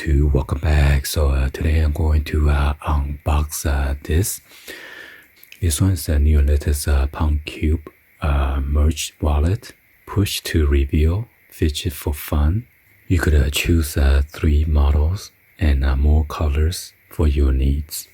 YouTube, welcome back. So today I'm going to unbox this. This one is the new latest PUNCUBE merch wallet. Push to reveal, fidget for fun. You could choose 3 models and more colors for your needs.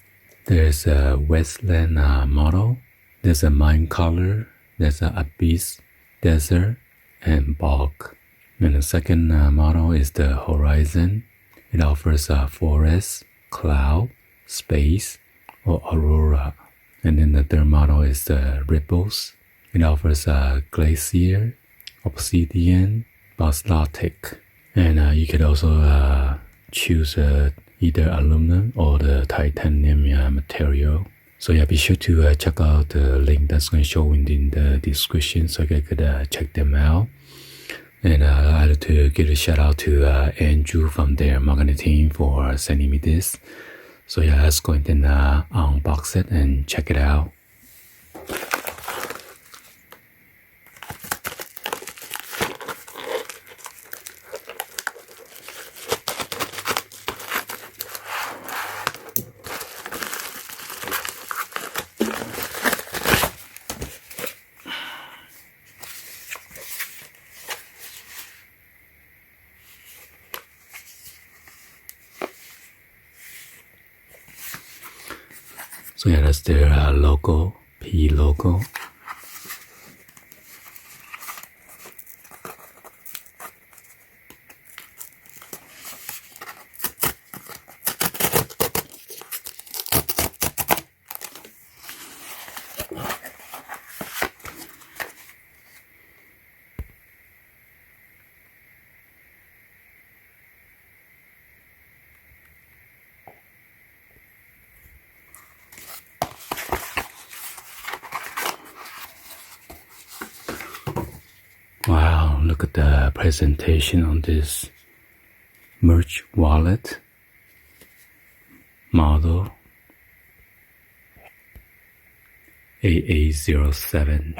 There's a Westland model, there's a Mine color, there's a Abyss, Desert, and Bog. And the second model is the Horizon. It offers Forest, Cloud, Space, or Aurora. And then the third model is the Ripples. It offers Glacier, Obsidian, Basaltic. And you could also choose either aluminum or the titanium material. So yeah, be sure to check out the link that's going to show in the description so you could check them out. And I'd like to give a shout out to Andrew from their marketing team for sending me this. So yeah, let's go ahead and unbox it and check it out. So yeah, that's their logo, P logo. Wow, look at the presentation on this merch wallet model AA07.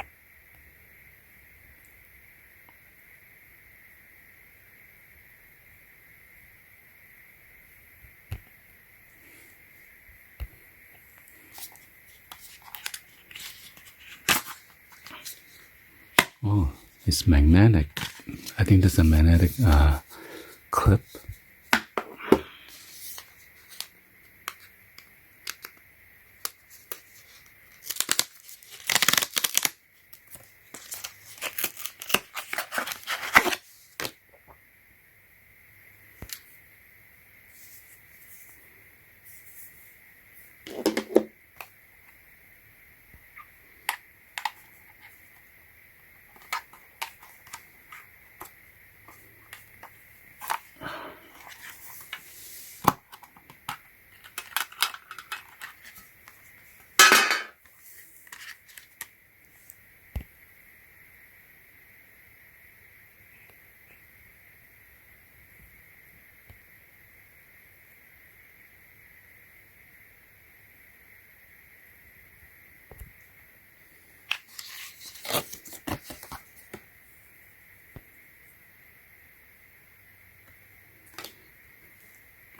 Oh, it's magnetic. I think that's a magnetic clip.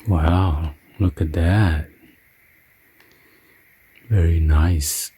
Wow, look at that. Very nice.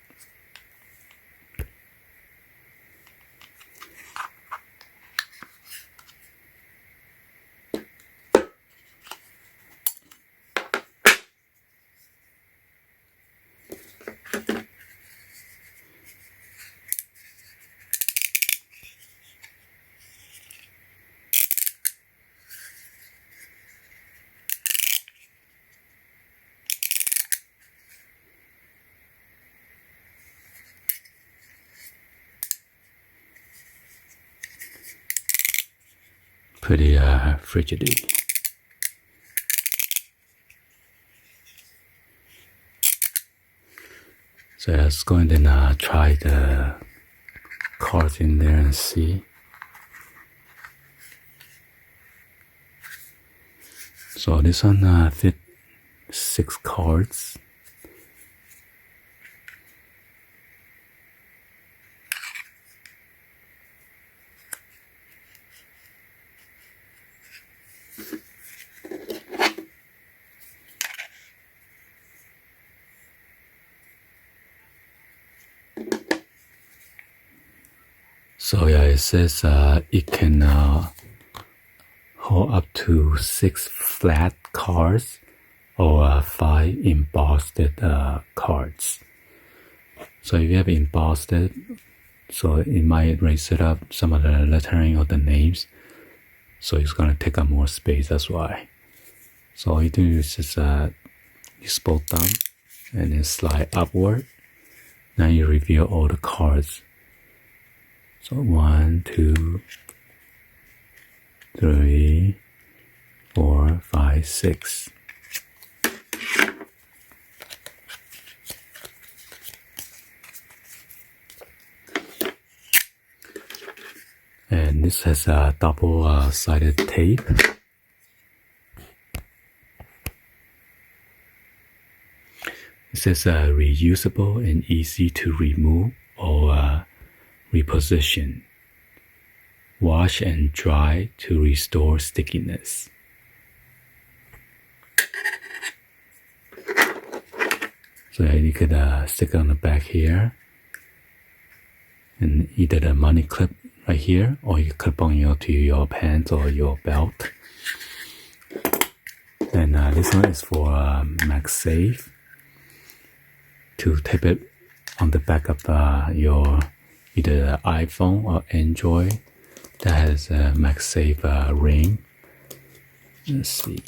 Pretty frigidity. So let's go and then try the cards in there and see. So this one fit 6 cards. So yeah, it says it can hold up to 6 flat cards or 5 embossed cards. So if you have embossed it, so it might raise it up some of the lettering or the names. So it's gonna take up more space, that's why. So all you do is just use both thumb and then slide upward. Now you reveal all the cards. So 1, 2, 3, 4, 5, 6. And this has a double-sided tape. It says reusable and easy to remove or reposition. Wash and dry to restore stickiness. So you could stick it on the back here, and either the money clip right here, or you clip on to your pants or your belt. And this one is for MagSafe, to tape it on the back of your either iPhone or Android that has a MagSafe ring. Let's see.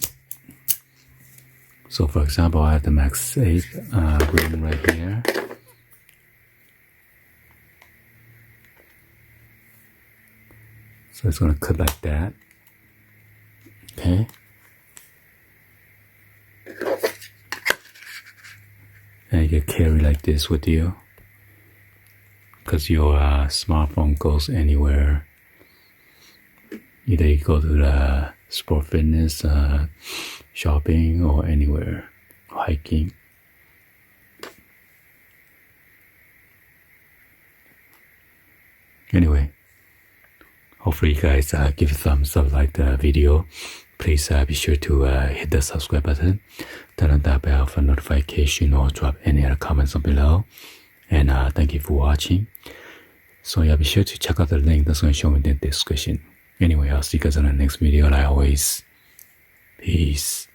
So for example, I have the MagSafe ring right here. So it's going to cut like that. Okay. And you can carry like this with you, because your smartphone goes anywhere. Either you go to the sport fitness, shopping, or anywhere, hiking. Anyway, hopefully you guys give a thumbs up, like the video. Please be sure to hit the subscribe button, turn on that bell for notification, or drop any other comments on below. And thank you for watching. So yeah, be sure to check out the link that's going to show in the description. Anyway, I'll see you guys on the next video. Like always, peace.